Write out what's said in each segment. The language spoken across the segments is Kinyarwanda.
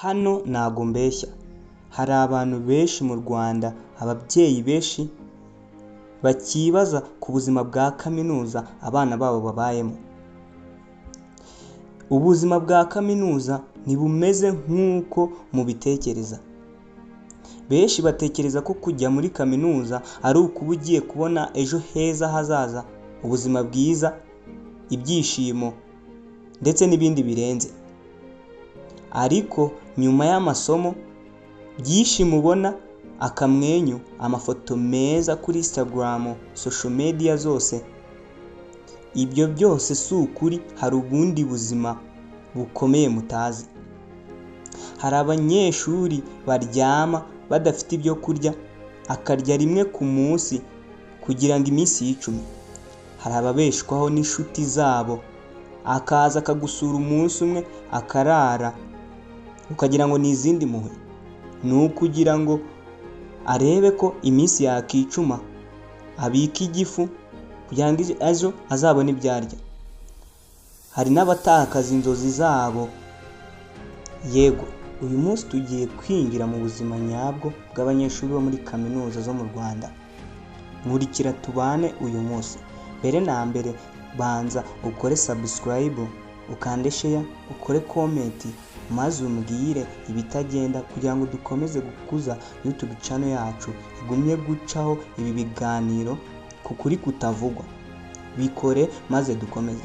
Hano ntago mbeshya, hari abantu benshi mu Rwanda, ababyeyi benshi bakibaza ku buzima bwa kaminuza abana babo babayemo. Ubuzima bwa kaminuza ntibumeze nk'uko mubitekereza. Benshi batekereza ko kujya muri kaminuza ari ukuba ugiye kubona ejo heza hazaza, ubuzima bwiza, ibyishimo ndetse n'ibindi birenze. Ariko nyuma y'amasomo, byinshi mubona, akamwenyu, amafoto meza kuri Instagram, social media zose, ibyo byose si ukuri. Hari ubundi buzima bukomeye mutazi. Hari abanyeshuri baryama badafite ibyo kurya, akarya rimwe ku munsi kugira ngo iminsi yicume. Hari ababeshwaho n'inshuti zabo, akaza akagusura umunsi umwe akarara, ukagira ngo ni izindi mpuhwe. Ni ukugira ngo arebe ko iminsi yakicuma, abika igifu kugira ngo ejo azabone ibyo arya. Hari n'abatakaza inzozi zabo. Yego, uyu munsi tugiye kwinjira mu buzima nyabwo bw'abanyeshuri bo muri kaminuza zo mu Rwanda. Nkurikira tubane uyu munsi. Mbere na mbere banza ukore subscribe, ukande share, ukore comment, maze umbwire ibitagenda kugira ngo dukomeze gukuza YouTube channel yacu igumye gucaho ibi biganiro ku kuri kutavugwa. Bikore maze dukomeze.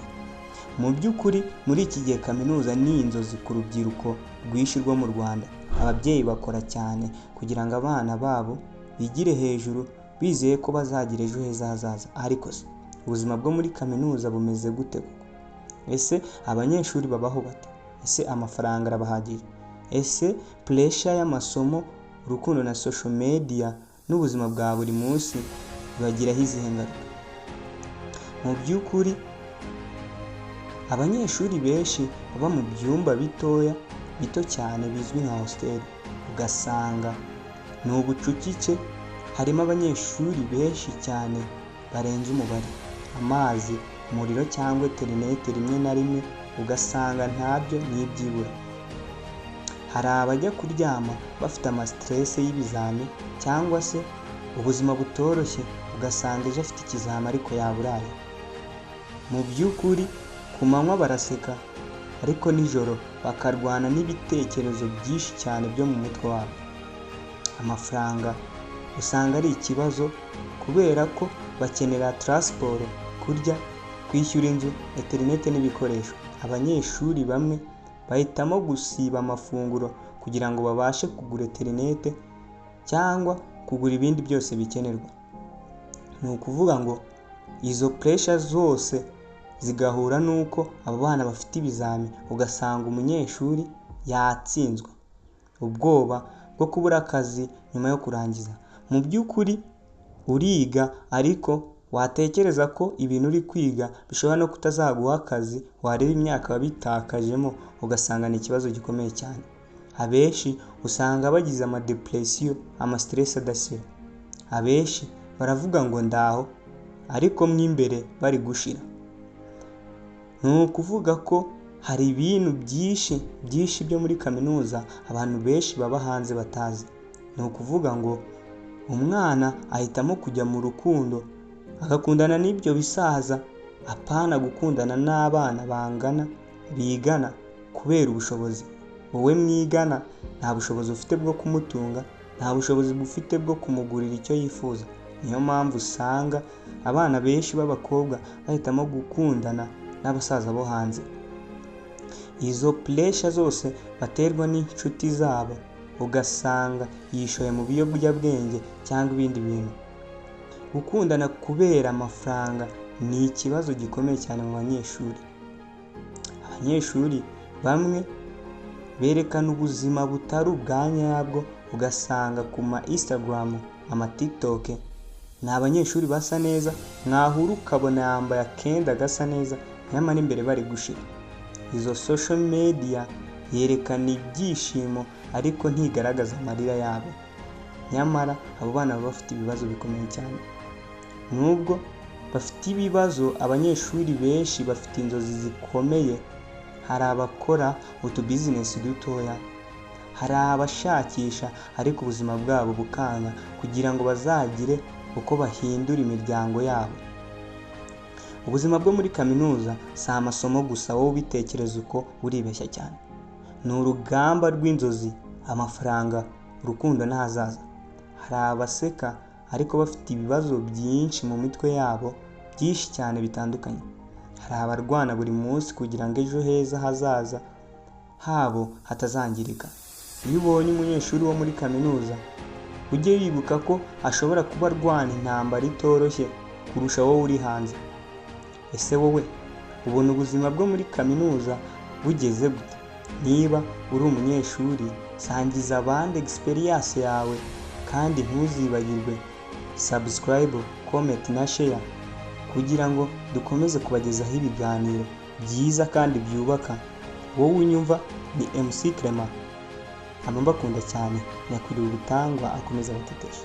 Mu by'ukuri muri iki gihe kaminuza ni inzozi ku rubyiruko rwinshi rwo mu Rwanda. Ababyeyi bakora cyane kugira ngo abana babo bigire hejuru, bizeye ko bazagira ejo heza hazaza. Ariko se ubuzima bwo muri kaminuza bumeze gute koko? Ese abanyeshuri babaho bate? Ese amafaranga arabahagije? Ese pressure y'amasomo, urukundo na social media n'ubuzima bwa buri munsi bibagiraho izihe ngaruka? Mu by'ukuri abanyeshuri benshi baba mu byumba bito cyane bizwi nka hostel, ugasanga ni ubucucike. Harimo abanyeshuri benshi cyane barenze umubare. Amazi, umuriro cyangwa internet rimwe na rimwe ugasanga ntabyo n'ibyibura. Hari abajya kuryama bafite stress y'ibizami cyangwa se ubuzima butoroshye, ugasanga ejo afite ikizami ariko yaburaye. Mu by'ukuri ku manywa baraseka, ariko nijoro bakarwana n'ibitekerezo byinshi cyane byo mu mutwe wabo. Amafaranga usanga ari ikibazo kubera ko bakenera transport, kurya, kwishyura inzu, internet n'ibikoresho. Abanyeshuri bamwe bahitamo gusiba amafunguro kugira ngo babashe kugura internet cyangwa kugura ibindi byose bikenerwa. Ni ukuvuga ngo izo pressure zose zigahura nuko abo bana bafite ibizami, ugasanga umunyeshuri yatsinzwe. Ubwoba bwo kubura akazi nyuma yo kurangiza. Mu by'ukuri uriga ariko watekereza ko ibintu uri kwiga bishobora no kutazaguha akazi, wareba imyaka wabitakajemo ugasanga ni ikibazo gikomeye cyane. Abenshi usanga bagize depression, stress adashira. Abenshi baravuga ngo ndaho, ariko mo imbere bari gushira. Ni ukuvuga ko hari ibintu byinshi byo muri kaminuza abantu benshi baba hanze batazi. Ni ukuvuga ngo umwana ahitamo kujya mu rukundo, agakundana n'ibyo bisaza, apana gukundana n'abana bigana kubera ubushobozi. Wowe mwigana nta bushobozi ufite bwo kumutunga, nta bushobozi bufite bwo kumugurira icyo yifuza. Niyo mpamvu usanga abana benshi b'abakobwa bahitamo gukundana n'abasaza bo hanze. Izo pressure zose baterwa n'inshuti zabo, ugasanga yishoye mu biyobyabwenge cyangwa ibindi bintu. Gukundana kubera amafaranga ni ikibazo gikomeye cyane mu banyeshuri. Abanyeshuri bamwe berekana ubuzima butari ubwa nyabwo, ugasanga ku ma Instagram, TikTok ni abanyeshuri basa neza, mwahura ukabona yambaye akenda gasa neza, nyamara imbere bari gushira. Izo social media yerekana ibyishimo ariko ntigaragaza amarira yabo. Nyamara abo bana baba bafite ibibazo bikomeye cyane. Nubwo bafite ibibazo, abanyeshuri benshi bafite inzozi zikomeye. Hari abakora utu business dutoya, hari abashakisha ariko ubuzima bwabo bukanga kugira ngo bazagire uko bahindura imiryango yabo. Ubuzima bwo muri kaminuza si amasomo gusa, wowe ubitekereza uko uribeshya cyane. Ni urugamba rw'inzozi, amafaranga, urukundo n'ahazaza. Hari abaseka ariko bafite ibibazo byinshi mu mitwe yabo, byinshi cyane bitandukanye. Hari abarwana buri munsi kugira ngo ejo heza hazaza habo hatazangirika. Iyo ubonye umunyeshuri wo muri kaminuza, ujye wibuka ko ashobora kuba arwana intambara itoroshye kurusha wowe uri hanze. Ese wowe ubona ubuzima bwo muri kaminuza bugeze gute? Niba uri umunyeshuri, sangiza abandi experience yawe kandi ntuzibagirwe subscribe, comment na share kugira ngo dukomeze kubagezaho ibiganiro byiza kandi byubaka. Wowe unyumva ni MC Clement, mbakunda cyane, nyakwiriye gutangwa akomeza gutetesha.